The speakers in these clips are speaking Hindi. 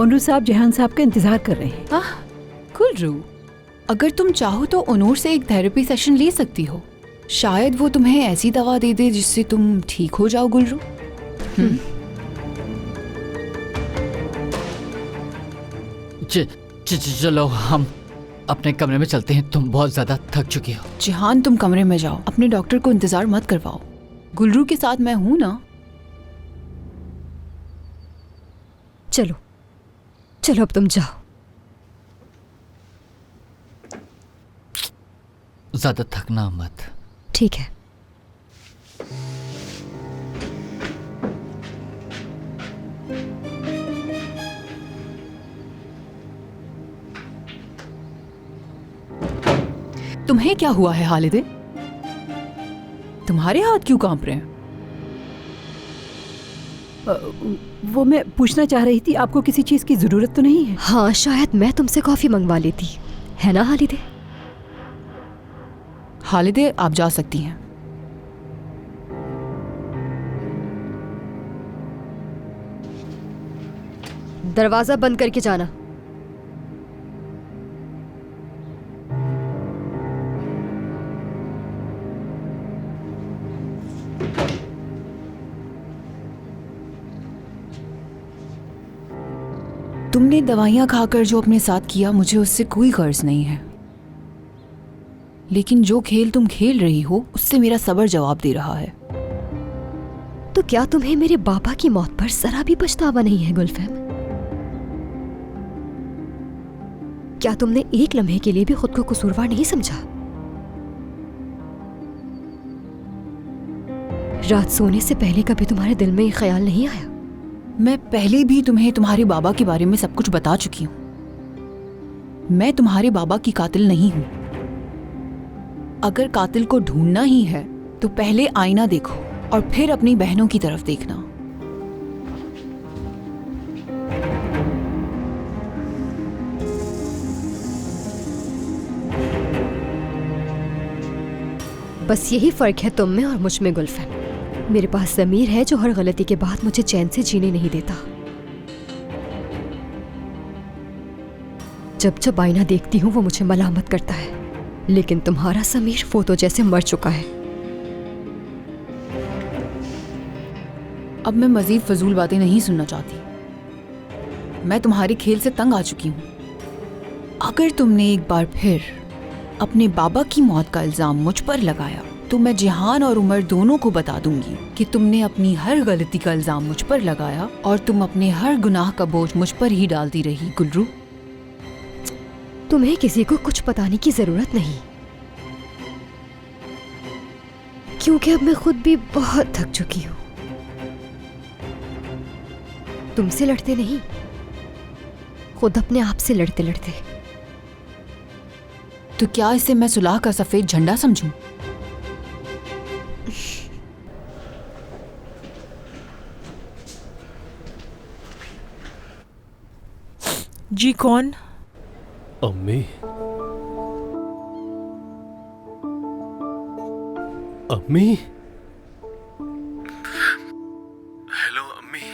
ओनू साहब जहान साहब का इंतजार कर रहे हैं। गुलरू, अगर तुम चाहो तो ओनूर से एक थेरेपी सेशन ले सकती हो। शायद वो तुम्हें ऐसी दवा दे दे जिससे तुम ठीक हो जाओ गुलरू। चलो हम अपने कमरे में चलते हैं, तुम बहुत ज्यादा थक चुकी हो। जिहान, तुम कमरे में जाओ, अपने डॉक्टर को इंतजार मत करवाओ। गुलरू के साथ मैं हूं ना। चलो चलो, अब तुम जाओ। ज्यादा थकना मत। ठीक है। तुम्हें क्या हुआ है हालिदे? तुम्हारे हाथ क्यों कांप रहे हैं? वो मैं पूछना चाह रही थी, आपको किसी चीज की जरूरत तो नहीं है? हाँ, शायद मैं तुमसे कॉफी मंगवा लेती, है ना हालिदे? हालिदे, आप जा सकती हैं। दरवाजा बंद करके जाना। तुमने दवाइयां खाकर जो अपने साथ किया, मुझे उससे कोई गर्ज नहीं है। लेकिन जो खेल तुम खेल रही हो उससे मेरा सब्र जवाब दे रहा है। तो क्या तुम्हें मेरे बाबा की मौत पर जरा भी पछतावा नहीं है गुलफहम? क्या तुमने एक लम्हे के लिए भी खुद को कसूरवार नहीं समझा? रात सोने से पहले कभी तुम्हारे दिल में ये ख्याल नहीं आया? मैं पहले भी तुम्हें तुम्हारे बाबा के बारे में सब कुछ बता चुकी हूं। मैं तुम्हारे बाबा की कातिल नहीं हूं। अगर कातिल को ढूंढना ही है तो पहले आईना देखो और फिर अपनी बहनों की तरफ देखना। बस यही फर्क है तुम में और मुझ में गुलफहम। मेरे पास ज़मीर है जो हर गलती के बाद मुझे चैन से जीने नहीं देता। जब जब आईना देखती हूँ वो मुझे मलामत करता है, लेकिन तुम्हारा ज़मीर वो तो जैसे मर चुका है। अब मैं मजीद फजूल बातें नहीं सुनना चाहती। मैं तुम्हारे खेल से तंग आ चुकी हूँ। अगर तुमने एक बार फिर अपने बाबा की मौत का इल्जाम मुझ पर लगाया तो मैं जिहान और उमर दोनों को बता दूंगी कि तुमने अपनी हर गलती का इल्जाम मुझ पर लगाया और तुम अपने हर गुनाह का बोझ मुझ पर ही डालती रही। गुलरू, तुम्हें किसी को कुछ बताने की जरूरत नहीं, क्योंकि अब मैं खुद भी बहुत थक चुकी हूं। तुमसे लड़ते नहीं, खुद अपने आप से लड़ते लड़ते। तो क्या इसे मैं सुलह का सफेद झंडा समझूं? जी कौन? अम्मी। अम्मी। हेलो अम्मी।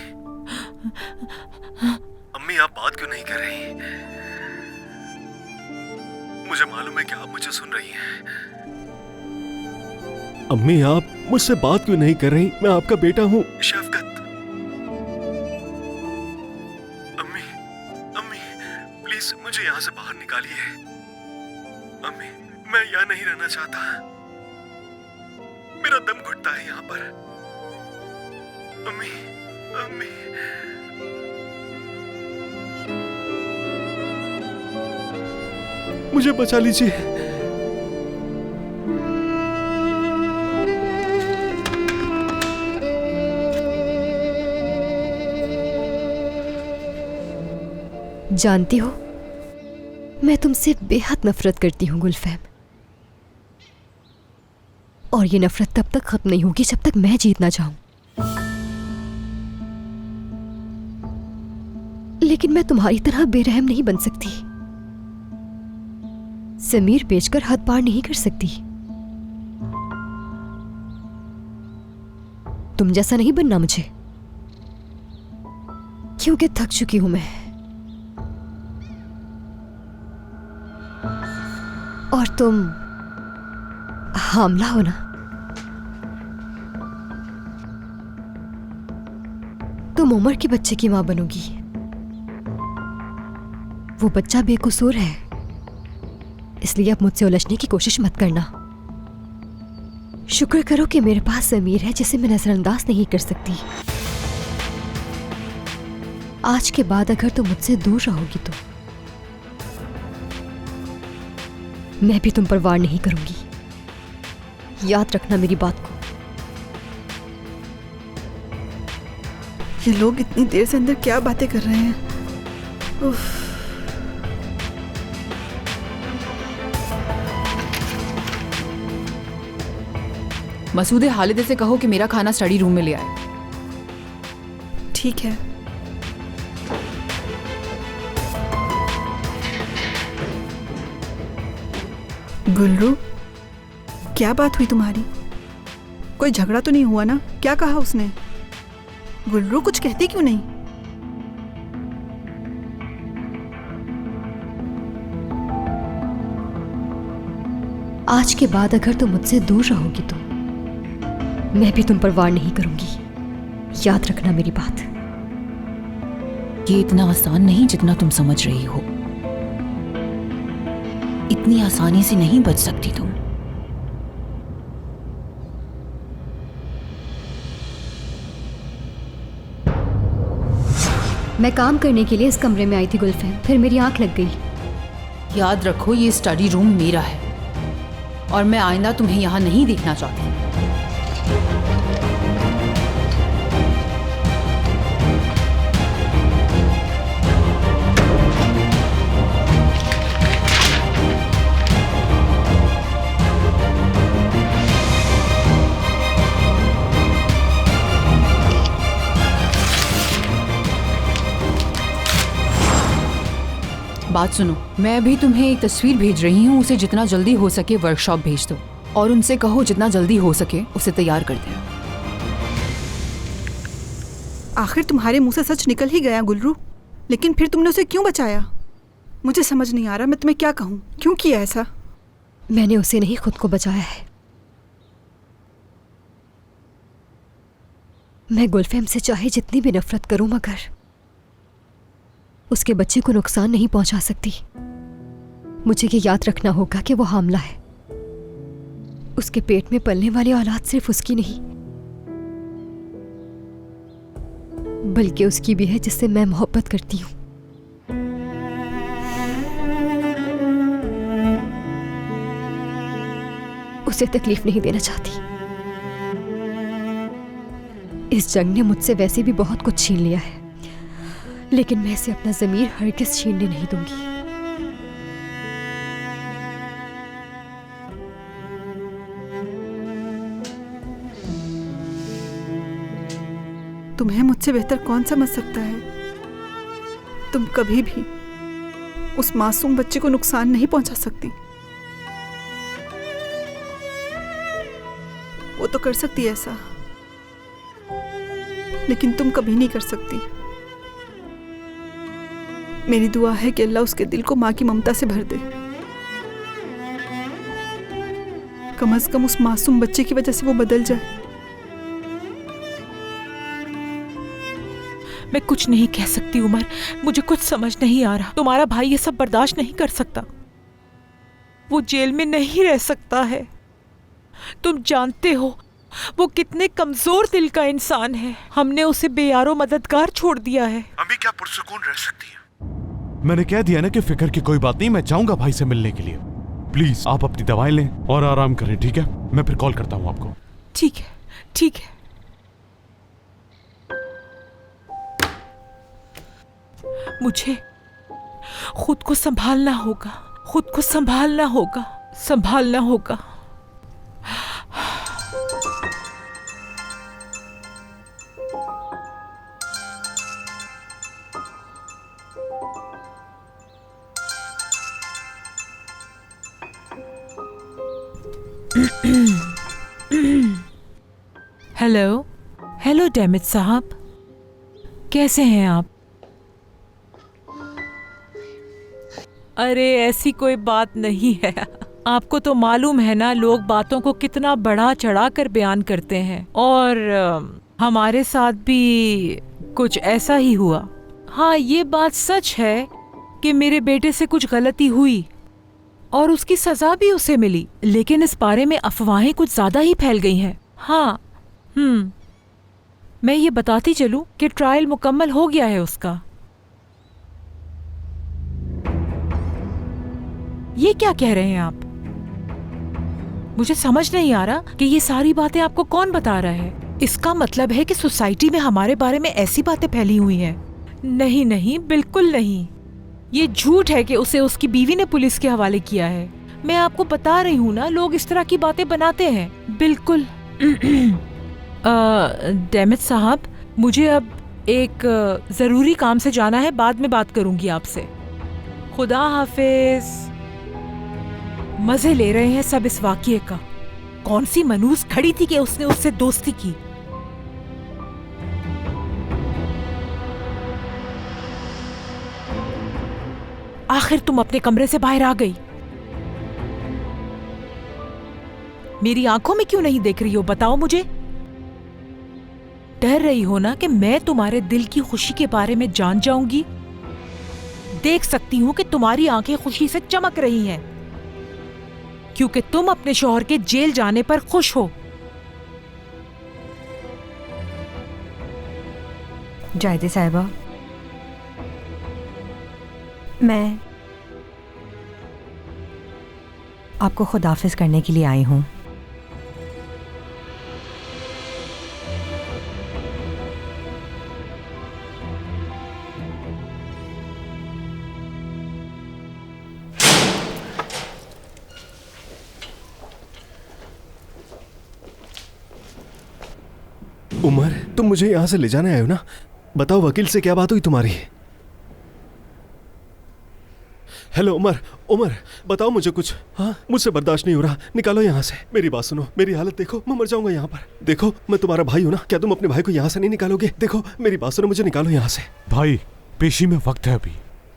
अम्मी, आप बात क्यों नहीं कर रही? मुझे मालूम है कि आप मुझे सुन रही हैं। अम्मी, आप मुझसे बात क्यों नहीं कर रही? मैं आपका बेटा हूं, शफकत। प्लीज मुझे यहाँ से बाहर निकालिए। अम्मी, मैं यहाँ नहीं रहना चाहता। मेरा दम घुटता है यहाँ पर। अम्मी, अम्मी। मुझे बचा लीजिए। जानती हो, मैं तुमसे बेहद नफरत करती हूँ गुलफहम, और ये नफरत तब तक खत्म नहीं होगी जब तक मैं जीत ना जाऊं। लेकिन मैं तुम्हारी तरह बेरहम नहीं बन सकती। ज़मीर बेचकर हद पार नहीं कर सकती। तुम जैसा नहीं बनना मुझे, क्योंकि थक चुकी हूं मैं। और तुम हामला हो ना? तुम उमर के बच्चे की मां बनोगी। वो बच्चा बेकसूर है, इसलिए अब मुझसे उलझने की कोशिश मत करना। शुक्र करो कि मेरे पास ज़मीर है जिसे मैं नजरअंदाज नहीं कर सकती। आज के बाद अगर तुम मुझसे दूर रहोगी तो मैं भी तुम पर वार नहीं करूंगी। याद रखना मेरी बात को। ये लोग इतनी देर से अंदर क्या बातें कर रहे हैं? उफ। मसूदे हालिदे से कहो कि मेरा खाना स्टडी रूम में ले आए। ठीक है। गुलरू, क्या बात हुई तुम्हारी? कोई झगड़ा तो नहीं हुआ ना? क्या कहा उसने? गुलरू, कुछ कहती क्यों नहीं? आज के बाद अगर तुम मुझसे दूर रहोगी तो मैं भी तुम पर वार नहीं करूंगी। याद रखना मेरी बात। ये इतना आसान नहीं जितना तुम समझ रही हो। इतनी आसानी से नहीं बच सकती तुम। मैं काम करने के लिए इस कमरे में आई थी गुलफैम, फिर मेरी आंख लग गई। याद रखो ये स्टडी रूम मेरा है और मैं आइंदा तुम्हें यहाँ नहीं देखना चाहती। बात सुनो, मैं अभी तुम्हें एक तस्वीर भेज रही हूँ। उसे जितना जल्दी हो सके वर्कशॉप भेज दो और उनसे कहो जितना जल्दी हो सके उसे तैयार कर दें। आखिर तुम्हारे मुंह से सच निकल ही गया गुलरू, लेकिन फिर तुमने उसे क्यों बचाया? मुझे समझ नहीं आ रहा मैं तुम्हें क्या कहूँ। क्यों किया ऐसा? मैंने उसे नहीं, खुद को बचाया है। मैं गुलफैम से चाहे जितनी भी नफरत करूं मगर उसके बच्चे को नुकसान नहीं पहुंचा सकती। मुझे ये याद रखना होगा कि वो हामला है। उसके पेट में पलने वाली औलाद सिर्फ उसकी नहीं बल्कि उसकी भी है जिससे मैं मोहब्बत करती हूँ। उसे तकलीफ नहीं देना चाहती। इस जंग ने मुझसे वैसे भी बहुत कुछ छीन लिया है, लेकिन मैं इसे अपना ज़मीर हरगिज़ छीनने नहीं दूंगी। तुम्हें मुझसे बेहतर कौन समझ सकता है? तुम कभी भी उस मासूम बच्चे को नुकसान नहीं पहुंचा सकती। वो तो कर सकती है ऐसा, लेकिन तुम कभी नहीं कर सकती। मेरी दुआ है कि अल्लाह उसके दिल को माँ की ममता से भर दे। कम से कम उस मासूम बच्चे की वजह से वो बदल जाए। मैं कुछ नहीं कह सकती उमर, मुझे कुछ समझ नहीं आ रहा। तुम्हारा भाई ये सब बर्दाश्त नहीं कर सकता। वो जेल में नहीं रह सकता है। तुम जानते हो वो कितने कमजोर दिल का इंसान है। हमने उसे बेयारो मददगार छोड़ दिया है। अम्मी क्या पुरसुकून रह सकती है? मैंने कह दिया ना कि फिक्र की कोई बात नहीं, मैं जाऊंगा भाई से मिलने के लिए। प्लीज आप अपनी दवाएं लें और आराम करें, ठीक है? मैं फिर कॉल करता हूं आपको। ठीक है, ठीक है। मुझे खुद को संभालना होगा, खुद को संभालना होगा, संभालना होगा। हेलो, हेलो डेमिट साहब, कैसे हैं आप? अरे ऐसी कोई बात नहीं है। आपको तो मालूम है ना, लोग बातों को कितना बढ़ा चढ़ा कर बयान करते हैं, और हमारे साथ भी कुछ ऐसा ही हुआ। हाँ, ये बात सच है कि मेरे बेटे से कुछ गलती हुई और उसकी सजा भी उसे मिली, लेकिन इस बारे में अफवाहें कुछ ज्यादा ही फैल गई हैं। हाँ, मैं ये बताती चलूं कि ट्रायल मुकम्मल हो गया है उसका। ये क्या कह रहे हैं आप? मुझे समझ नहीं आ रहा कि ये सारी बातें आपको कौन बता रहा है। इसका मतलब है कि सोसाइटी में हमारे बारे में ऐसी बातें फैली हुई हैं। नहीं नहीं, बिल्कुल नहीं। ये झूठ है कि उसे उसकी बीवी ने पुलिस के हवाले किया है। मैं आपको बता रही हूँ ना, लोग इस तरह की बातें बनाते हैं। बिल्कुल। डेमिट साहब, मुझे अब एक जरूरी काम से जाना है, बाद में बात करूंगी आपसे। खुदा हाफिज। मजे ले रहे हैं सब इस वाकये का। कौन सी मनूस खड़ी थी कि उसने उससे दोस्ती की? आखिर तुम अपने कमरे से बाहर आ गई। मेरी आंखों में क्यों नहीं देख रही हो, बताओ मुझे। डर रही हो ना कि मैं तुम्हारे दिल की खुशी के बारे में जान जाऊंगी? देख सकती हूं कि तुम्हारी आंखें खुशी से चमक रही हैं, क्योंकि तुम अपने शौहर के जेल जाने पर खुश हो। जायदे साहिबा, मैं आपको खुदाफिज करने के लिए आई हूँ। उमर, तुम मुझे यहाँ से ले जाने आए हो ना? बताओ, वकील से क्या बात हुई तुम्हारी? हेलो उमर, उमर बताओ मुझे कुछ। हाँ, मुझसे बर्दाश्त नहीं हो रहा, निकालो यहाँ से। मेरी बात सुनो, मेरी हालत देखो, मैं मर जाऊंगा यहाँ पर। देखो, मैं तुम्हारा भाई हूँ ना, क्या तुम अपने भाई को यहाँ से नहीं निकालोगे? देखो, मेरी बात सुनो, मुझे निकालो यहाँ से। भाई, पेशी में वक्त है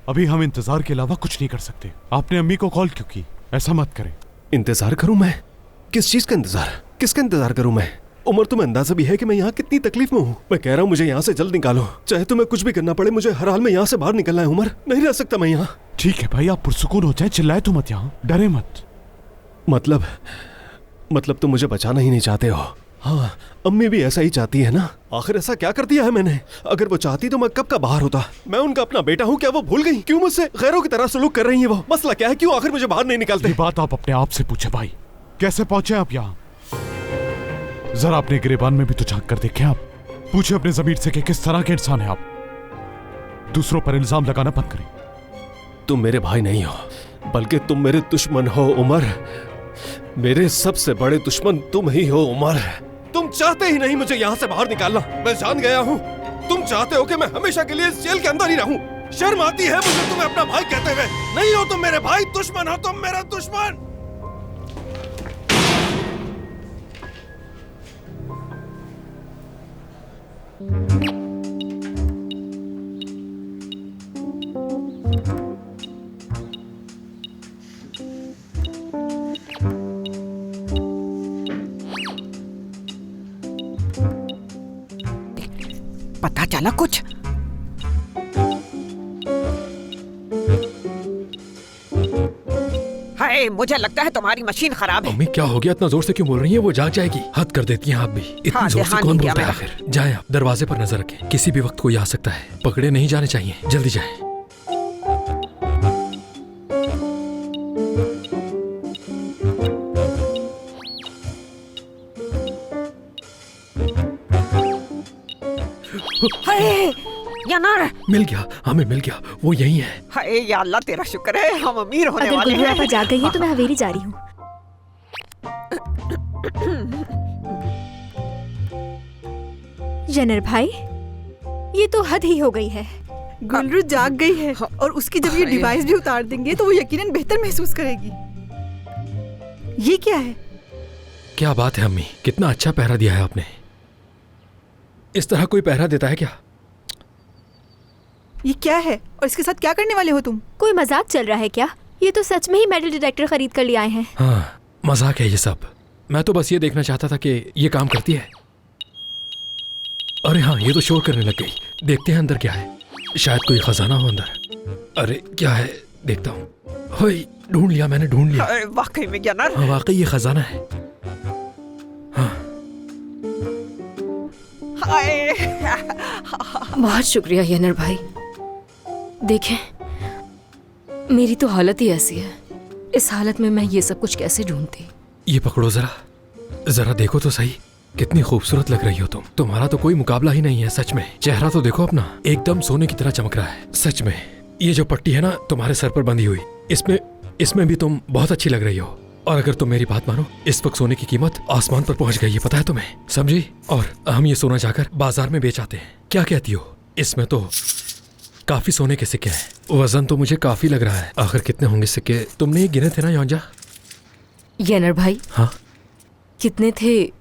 अभी हम इंतजार के अलावा कुछ नहीं कर सकते। आपने अम्मी को कॉल क्यों की? ऐसा मत करें। इंतजार करूं मैं? किस चीज का इंतजार? किसका इंतजार करूं मैं? उमर, तुम्हें अंदाजा भी है कि मैं यहाँ कितनी तकलीफ में हूँ? मैं कह रहा हूँ मुझे यहाँ से जल्द निकालो, चाहे तुम्हें कुछ भी करना पड़े, मुझे हर हाल में यहाँ से बाहर निकलना है। उमर, नहीं रह सकता मैं यहाँ। ठीक है भाई, आप पुरसुकून हो जाए, चिल्लाए तो मत, यहाँ डरे मत। मतलब तुम मुझे बचाना ही नहीं चाहते हो? हाँ, अम्मी भी ऐसा ही चाहती है ना। आखिर ऐसा क्या कर दिया है मैंने? अगर वो चाहती तो मैं कब का बाहर होता। मैं उनका अपना बेटा हूँ, क्या वो भूल गई? क्यों मुझसे गैरों की तरह सलूक कर रही है वो? मसला क्या है? क्यों आखिर मुझे बाहर नहीं निकालते? ये बात आप अपने आप से पूछे भाई, कैसे पहुंचे आप यहाँ? जरा अपने गिरेबान में भी तो झांक कर देखें आप। पूछे अपने ज़मीर से कि किस तरह के इंसान है आप। दूसरों पर इल्जाम लगाना बंद करें। तुम मेरे भाई नहीं हो, बल्कि तुम मेरे दुश्मन हो उमर। मेरे सबसे बड़े दुश्मन तुम ही हो उमर। तुम चाहते ही नहीं मुझे यहाँ से बाहर निकालना, मैं जान गया हूँ। तुम चाहते हो कि मैं हमेशा के लिए इस जेल के अंदर ही रहूं। शर्म आती है मुझे तुम्हें अपना भाई कहते हुए। नहीं हो तुम मेरे भाई, दुश्मन हो तुम मेरा दुश्मन। पता चला कुछ? हाय, मुझे लगता है तुम्हारी मशीन खराब है। अम्मी, क्या हो गया? इतना जोर से क्यों बोल रही हैं? वो जाग जाएगी। हद कर देती हैं आप भी। इतनी जोर से कौन बोलता है आखिर? जाएं आप, दरवाजे पर नजर रखें, किसी भी वक्त कोई आ सकता है। पकड़े नहीं जाने चाहिए, जल्दी जाएं। हाय, यानार मिल गया, हमें मिल गया, वो यही है। हाय या अल्लाह, तेरा शुक्र है, हम अमीर होने अगर वाले गुलरू हैं। आपा जाग गई है तो मैं हवेली जा रही हूँ। जनर भाई, ये तो हद ही हो गई है। गुलरू जाग गई है और उसकी जब ये डिवाइस भी उतार देंगे तो वो यकीनन बेहतर महसूस करेगी। ये क्या है? क्या बात है अम्मी, कितना अच्छा पहरा दिया है आपने। इस तरह कोई पहरा देता है क्या? ये क्या है और इसके साथ क्या करने वाले हो तुम? कोई मजाक चल रहा है क्या? ये तो सच में ही मेटल डिटेक्टर खरीद कर ले आए हैं। हाँ, मजाक है ये सब। मैं तो बस ये देखना चाहता था कि ये काम करती है। अरे हाँ, ये तो शोर करने लग गई। देखते हैं अंदर क्या है। शायद कोई खजाना हो अंदर। अरे क्या है, देखता हूँ। होय, ढूंढ लिया मैंने, ढूंढ लिया। वाकई में यानार? हाँ, वाकई ये खजाना है। हाँ। बहुत शुक्रिया यानर भाई। देखें, मेरी तो हालत ही ऐसी है। इस हालत में मैं ये सब कुछ कैसे ढूंढती। ये पकड़ो जरा, जरा देखो तो सही। कितनी खूबसूरत लग रही हो तुम। तुम्हारा तो कोई मुकाबला ही नहीं है सच में। चेहरा तो देखो अपना, एकदम सोने की तरह चमक रहा है सच में। ये जो पट्टी है ना तुम्हारे सर पर बंधी हुई, इसमें भी तुम बहुत अच्छी लग रही हो। और अगर तुम मेरी बात मानो, इस वक्त सोने की कीमत आसमान पर पहुंच गई है, पता है तुम्हें? समझी? और हम ये सोना जाकर बाजार में बेच आते हैं। क्या कहती हो? इसमें तो काफी सोने के सिक्के हैं। वजन तो मुझे काफी लग रहा है। आखिर कितने होंगे सिक्के? तुमने ये गिने थे ना योंजा? यानर भाई, हाँ कितने थे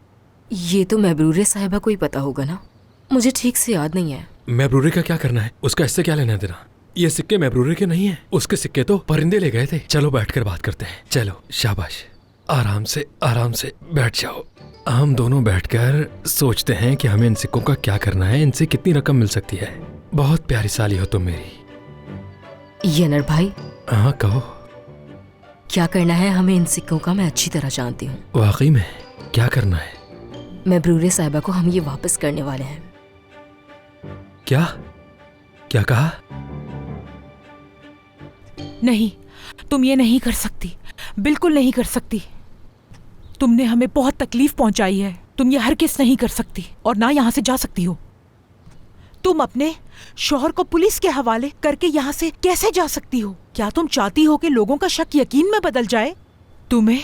ये तो महबरूरे साहिबा को ही पता होगा ना। मुझे ठीक से याद नहीं है। महबरूरे का क्या करना है? उसका इससे क्या लेना देना? ये सिक्के महबरूरे के नहीं है। उसके सिक्के तो परिंदे ले गए थे। चलो बैठकर बात करते हैं। चलो, शाबाश, आराम से बैठ जाओ। हम दोनों बैठकर सोचते हैं कि हमें इन सिक्कों का क्या करना है, इनसे कितनी रकम मिल सकती है। बहुत प्यारी साली हो तुम मेरी। यानर भाई, हाँ कहो। क्या करना है हमें इन सिक्कों का मैं अच्छी तरह जानती हूँ। वाकई में क्या करना है? महबरूरे साहिबा को हम ये वापस करने वाले हैं। क्या क्या कहा? नहीं, तुम ये नहीं कर सकती, बिल्कुल नहीं कर सकती। तुमने हमें बहुत तकलीफ पहुंचाई है। तुम ये हरगिज़ नहीं कर सकती और ना यहाँ से जा सकती हो। तुम अपने शौहर को पुलिस के हवाले करके यहाँ से कैसे जा सकती हो? क्या तुम चाहती हो कि लोगों का शक यकीन में बदल जाए? तुम्हें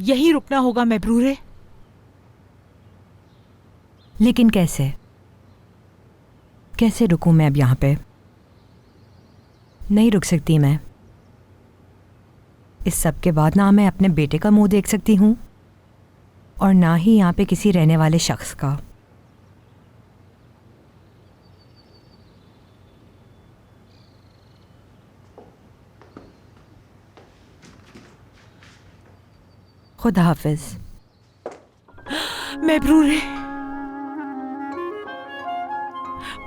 यही रुकना होगा महबरूरे। लेकिन कैसे रुकूं मैं अब यहाँ पे? नहीं रुक सकती मैं। इस सब के बाद ना मैं अपने बेटे का मुंह देख सकती हूँ और ना ही यहाँ पे किसी रहने वाले शख्स का। खुदा हाफिज। महबरूरे,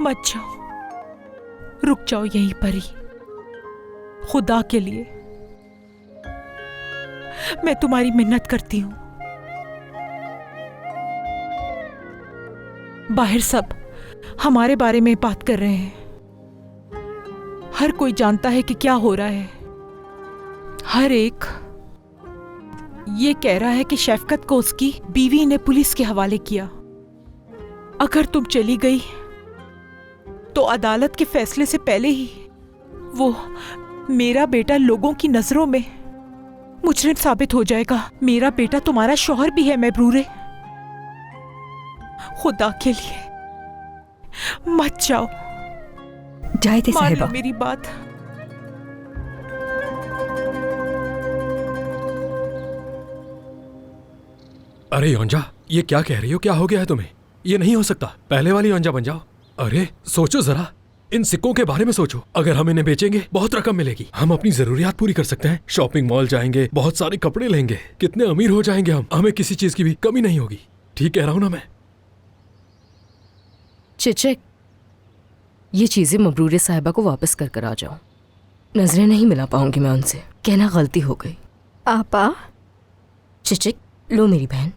मत जाओ, रुक जाओ यहीं पर ही। खुदा के लिए मैं तुम्हारी मिन्नत करती हूं। बाहर सब हमारे बारे में बात कर रहे हैं। हर कोई जानता है कि क्या हो रहा है। हर एक ये कह रहा है कि शफकत को उसकी बीवी ने पुलिस के हवाले किया। अगर तुम चली गई तो अदालत के फैसले से पहले ही वो मेरा बेटा लोगों की नजरों में मुजरिम साबित हो जाएगा। मेरा बेटा तुम्हारा शौहर भी है महबरूरे। खुदा के लिए मत जाओ। जायदे मान लो साहिबा, मेरी बात। अरे योंजा, ये क्या कह रही हो? क्या हो गया है तुम्हें? ये नहीं हो सकता। पहले वाली योंजा बन जाओ। अरे सोचो जरा, इन सिक्कों के बारे में सोचो। अगर हम इन्हें बेचेंगे बहुत रकम मिलेगी। हम अपनी जरूरियात पूरी कर सकते हैं। शॉपिंग मॉल जाएंगे, बहुत सारे कपड़े लेंगे, कितने अमीर हो जाएंगे हम। हमें किसी चीज की भी कमी नहीं होगी। ठीक कह रहा हूं ना मैं? चिचक, ये चीजें मबरूरे साहिबा को वापस कर आ जाओ। नजरें नहीं मिला पाऊंगी मैं उनसे। कहना गलती हो गई। आपा। चिचक, लो मेरी बहन।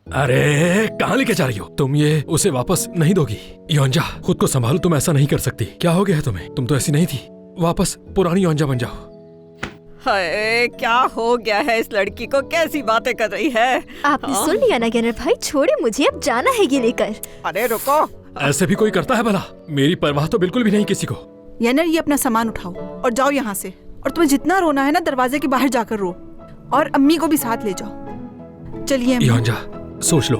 अरे कहाँ लेके जा रही हो तुम? ये उसे वापस नहीं दोगी? योंजा, खुद को संभालो, तुम ऐसा नहीं कर सकती। क्या हो गया है तुम्हें? तुम तो ऐसी नहीं थी। वापस पुरानी योंजा बन जाओ। हाय, क्या हो गया है इस लड़की को? कैसी बातें कर रही है? आपने सुन लिया ना यानर भाई, छोड़े मुझे, अब जाना है ये लेकर। अरे रुको। ऐसे भी कोई करता है भला? मेरी परवाह तो बिल्कुल भी नहीं किसी को। यानर, ये अपना सामान उठाओ और जाओ यहाँ से। और तुम्हें जितना रोना है ना, दरवाजे के बाहर जाकर रो। और अम्मी को भी साथ ले जाओ। चलिए योंजा, सोच लो,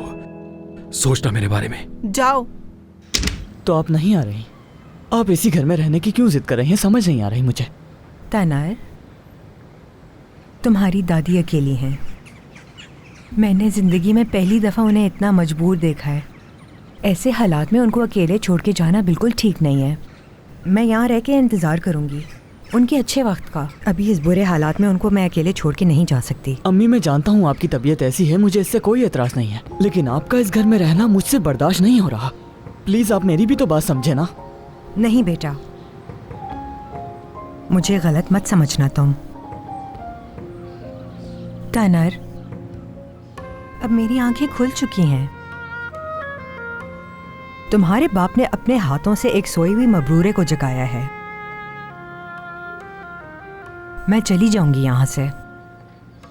सोचना मेरे बारे में। जाओ। तो आप नहीं आ रही? आप इसी घर में रहने की क्यों जिद कर रही हैं? समझ नहीं आ रही मुझे। तानार, तुम्हारी दादी अकेली हैं। मैंने ज़िंदगी में पहली दफ़ा उन्हें इतना मजबूर देखा है। ऐसे हालात में उनको अकेले छोड़ के जाना बिल्कुल ठीक नहीं है। मैं यहाँ रह के इंतज़ार करूँगी उनके अच्छे वक्त का। अभी इस बुरे हालात में उनको मैं अकेले छोड़ के नहीं जा सकती। अम्मी मैं जानता हूँ आपकी तबीयत ऐसी है, मुझे इससे कोई एतराज़ नहीं है, लेकिन आपका इस घर में रहना मुझसे बर्दाश्त नहीं हो रहा। प्लीज़ आप मेरी भी तो बात समझे ना। नहीं बेटा, मुझे गलत मत समझना तुम। टनर, अब मेरी आंखें खुल चुकी हैं। तुम्हारे बाप ने अपने हाथों से एक सोई हुई मबरूरे को जगाया है। मैं चली जाऊंगी यहाँ से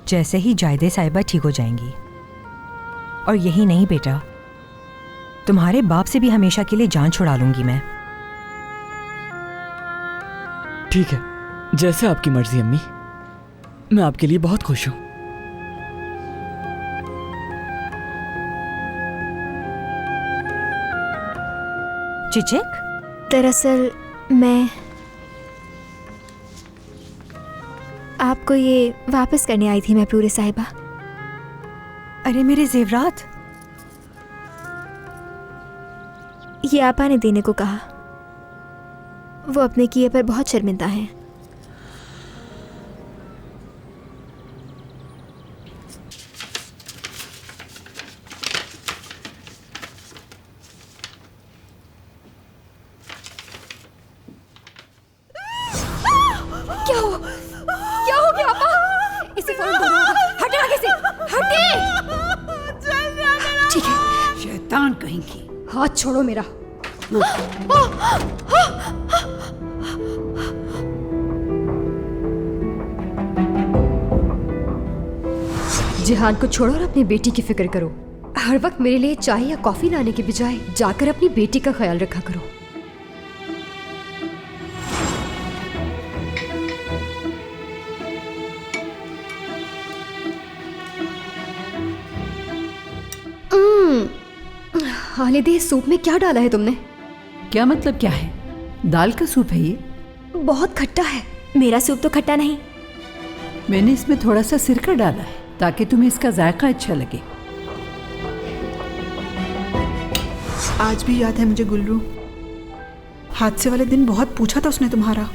जैसे ही जायदे साहिबा ठीक हो जाएंगी। और यही नहीं बेटा, तुम्हारे बाप से भी हमेशा के लिए जान छुड़ा लूंगी मैं। ठीक है, जैसे आपकी मर्जी अम्मी, मैं आपके लिए बहुत खुश हूँ। चिचिक, दरअसल मैं आपको ये वापस करने आई थी महपूरे साहिबा। अरे मेरे जेवरात। ये आपा ने देने को कहा। वो अपने किए पर बहुत शर्मिंदा हैं। क्या हो गया आपा? इसे फौरन दौड़ो। हटे आगे से, हटे। ठीक है। शैतान कहीं की। हाथ छोड़ो मेरा। जिहान को छोड़ो और अपनी बेटी की फिक्र करो। हर वक्त मेरे लिए चाय या कॉफी लाने के बजाय जाकर अपनी बेटी का ख्याल रखा करो। हालिदे, सूप में क्या डाला है तुमने? क्या मतलब क्या है? दाल का सूप है ये। बहुत खट्टा है। मेरा सूप तो खट्टा नहीं। मैंने इसमें थोड़ा सा सिरका डाला है ताकि तुम्हें इसका जायका अच्छा लगे। आज भी याद है मुझे गुल्रू, हादसे वाले दिन बहुत पूछा था उसने तुम्हारा।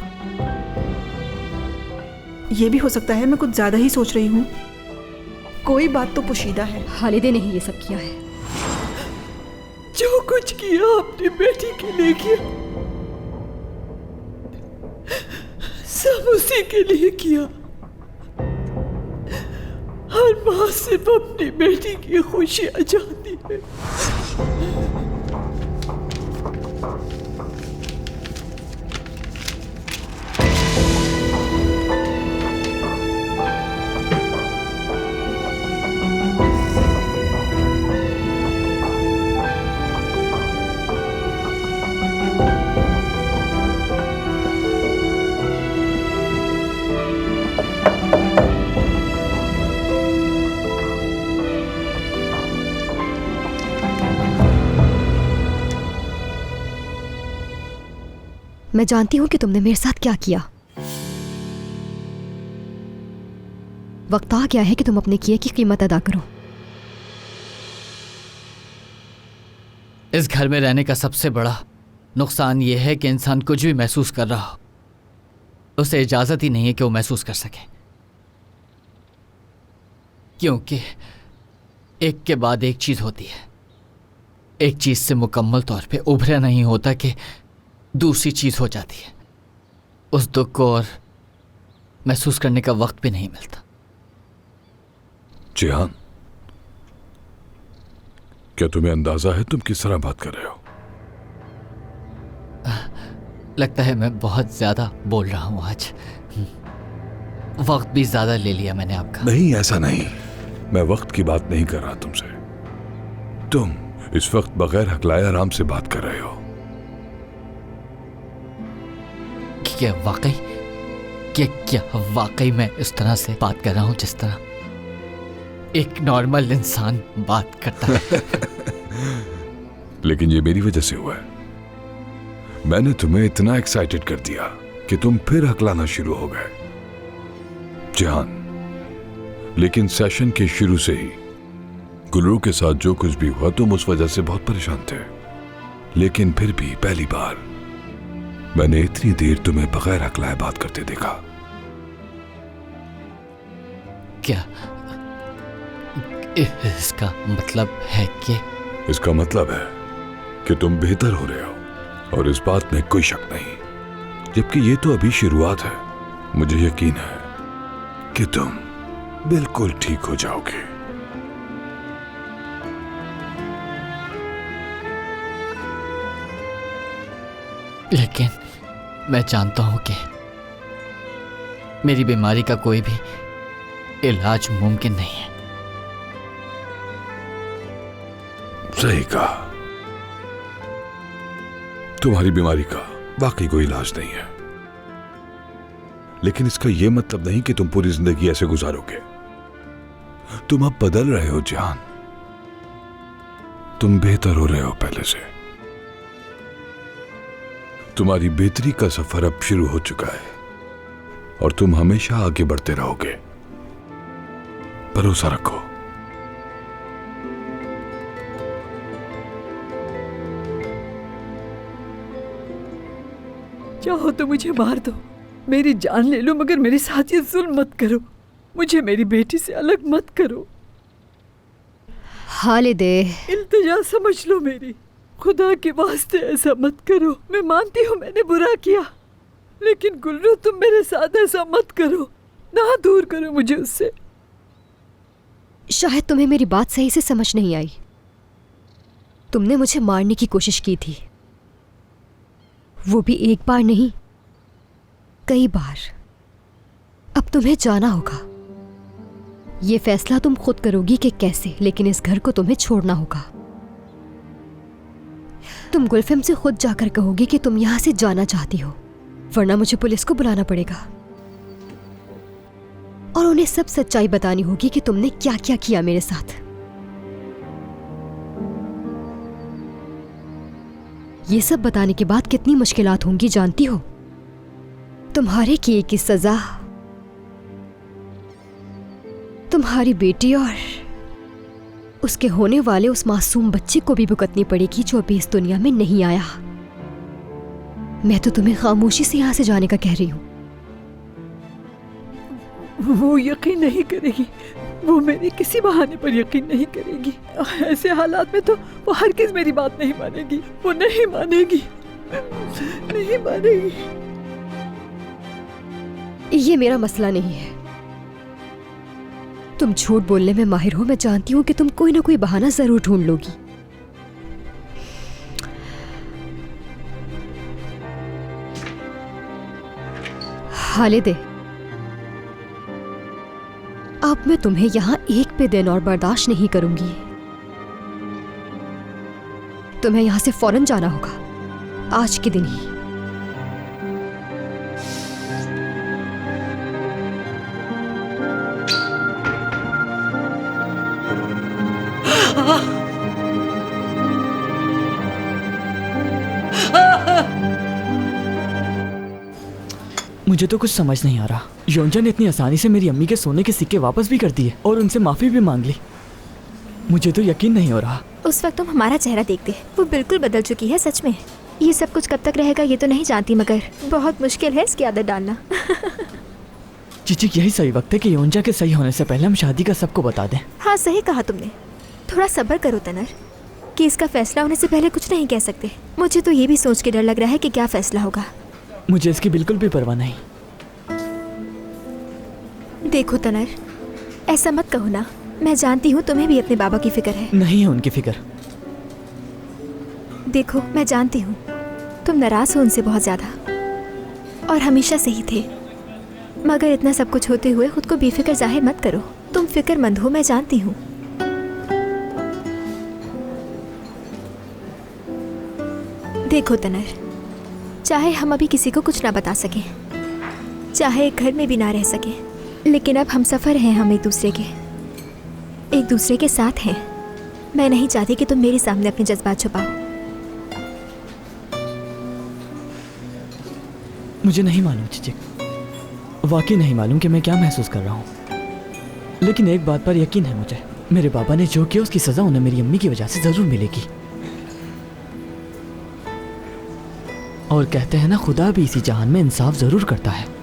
ये भी हो सकता है मैं कुछ ज्यादा ही सोच रही हूँ। कोई बात तो पोशीदा है। हालिदे ने ही ये सब किया है। जो कुछ किया अपनी बेटी के लिए किया, सब उसी के लिए किया। हर माँ सिर्फ अपनी बेटी की खुशियां चाहती है। मैं जानती हूं कि तुमने मेरे साथ क्या किया। वक्त आ गया है कि तुम अपने किए की कीमत अदा करो। इस घर में रहने का सबसे बड़ा नुकसान यह है कि इंसान कुछ भी महसूस कर रहा हो, उसे इजाजत ही नहीं है कि वो महसूस कर सके, क्योंकि एक के बाद एक चीज होती है। एक चीज से मुकम्मल तौर पे उभरा नहीं होता कि दूसरी चीज हो जाती है। उस दुख को और महसूस करने का वक्त भी नहीं मिलता। जिहान, क्या तुम्हें अंदाजा है तुम किस तरह बात कर रहे हो? लगता है मैं बहुत ज्यादा बोल रहा हूं आज। वक्त भी ज्यादा ले लिया मैंने आपका। नहीं, ऐसा नहीं। मैं वक्त की बात नहीं कर रहा तुमसे। तुम इस वक्त बगैर हकलाए आराम से बात कर रहे हो। क्या वाकई मैं इस तरह से बात कर रहा हूं जिस तरह एक नॉर्मल इंसान बात करता है? लेकिन ये मेरी वजह से हुआ है। मैंने तुम्हें इतना एक्साइटेड कर दिया कि तुम फिर हकलाना शुरू हो गए। जिहान, लेकिन सेशन के शुरू से ही गुलरू के साथ जो कुछ भी हुआ तुम उस वजह से बहुत परेशान थे। लेकिन फिर भी पहली बार मैंने इतनी देर तुम्हें बगैर अक्लाए बात करते देखा। क्या इसका मतलब है कि? इसका मतलब है कि तुम बेहतर हो रहे हो और इस बात में कोई शक नहीं, जबकि ये तो अभी शुरुआत है। मुझे यकीन है कि तुम बिल्कुल ठीक हो जाओगे। लेकिन मैं जानता हूं कि मेरी बीमारी का कोई भी इलाज मुमकिन नहीं है। सही कहा, तुम्हारी बीमारी का वाकई कोई इलाज नहीं है, लेकिन इसका यह मतलब नहीं कि तुम पूरी जिंदगी ऐसे गुजारोगे। तुम अब बदल रहे हो जान, तुम बेहतर हो रहे हो पहले से। तुम्हारी बेहतरी का सफर अब शुरू हो चुका है और तुम हमेशा आगे बढ़ते रहोगे। भरोसा रखो। चाहो तो मुझे मार दो, मेरी जान ले लो, मगर मेरे साथ ये जुल्म मत करो। मुझे मेरी बेटी से अलग मत करो। हालिदे, इल्तिजा समझ लो मेरी, खुदा के वास्ते ऐसा मत करो। मैं मानती हूँ मैंने बुरा किया, लेकिन गुलरू तुम मेरे साथ ऐसा मत करो, ना दूर करो मुझे उससे। शायद तुम्हें मेरी बात सही से समझ नहीं आई। तुमने मुझे मारने की कोशिश की थी, वो भी एक बार नहीं, कई बार। अब तुम्हें जाना होगा। ये फैसला तुम खुद करोगी कि कैसे, लेकिन इस घर को तुम्हें छोड़ना होगा। तुम गुलफिम से खुद जाकर कहोगी कि तुम यहां से जाना चाहती हो, वरना मुझे पुलिस को बुलाना पड़ेगा और उन्हें सब सच्चाई बतानी होगी कि तुमने क्या क्या किया मेरे साथ। ये सब बताने के बाद कितनी मुश्किलात होंगी जानती हो? तुम्हारे किए की सजा तुम्हारी बेटी और उसके होने वाले उस मासूम बच्चे को भी भुगतनी पड़ेगी जो अभी इस दुनिया में नहीं आया। मैं तो तुम्हें खामोशी से यहां से जाने का कह रही हूं। वो यकीन नहीं करेगी, वो मेरे किसी बहाने पर यकीन नहीं करेगी। ऐसे हालात में तो वो हरगिज़ मेरी बात नहीं मानेगी, वो नहीं मानेगी, नहीं मानेगी। ये मेरा मसला नहीं है। तुम झूठ बोलने में माहिर हो, मैं जानती हूं कि तुम कोई ना कोई बहाना जरूर ढूंढ लोगी। हालिदे, अब मैं तुम्हें यहां एक भी दिन और बर्दाश्त नहीं करूंगी। तुम्हें यहां से फौरन जाना होगा, आज के दिन ही। मुझे तो कुछ समझ नहीं आ रहा। योंजा ने इतनी आसानी से मेरी अम्मी के सोने के सिक्के वापस भी कर दिए और उनसे माफी भी मांग ली। मुझे तो यकीन नहीं हो रहा। उस वक्त तुम हमारा चेहरा देखते, वो बिल्कुल बदल चुकी है सच में। ये सब कुछ कब तक रहेगा ये तो नहीं जानती, मगर बहुत मुश्किल है इसकी आदत डालना। चीची, यही सही वक्त है कि योंजा के सही होने से पहले हम शादी का सबको बता दें। हाँ सही कहा तुमने। थोड़ा सब्र करो तनर, कि इसका फैसला होने से पहले कुछ नहीं कह सकते। मुझे तो ये भी सोच के डर लग रहा है कि क्या फैसला होगा। मुझे इसकी बिल्कुल भी परवाह नहीं। देखो तनर, ऐसा मत कहो ना। मैं जानती हूँ तुम्हें भी अपने बाबा की फिक्र है। नहीं है उनकी फिक्र। देखो मैं जानती हूँ तुम नाराज हो उनसे बहुत ज्यादा, और हमेशा से ही थे, मगर इतना सब कुछ होते हुए खुद को बेफिक्र जाहिर मत करो। तुम फिक्रमंद हो, मैं जानती हूँ। देखो तनर, चाहे हम अभी किसी को कुछ ना बता सकें, चाहे एक घर में भी ना रह सकें, लेकिन अब हम सफ़र हैं, हम एक दूसरे के साथ हैं। मैं नहीं चाहती कि तुम मेरे सामने अपने जज्बात छुपाओ। मुझे नहीं मालूम चीची, वाकई नहीं मालूम कि मैं क्या महसूस कर रहा हूँ, लेकिन एक बात पर यकीन है मुझे, मेरे बाबा ने जो किया उसकी सज़ा उन्हें मेरी अम्मी की वजह से ज़रूर मिलेगी। और कहते हैं ना, खुदा भी इसी जहान में इंसाफ जरूर करता है।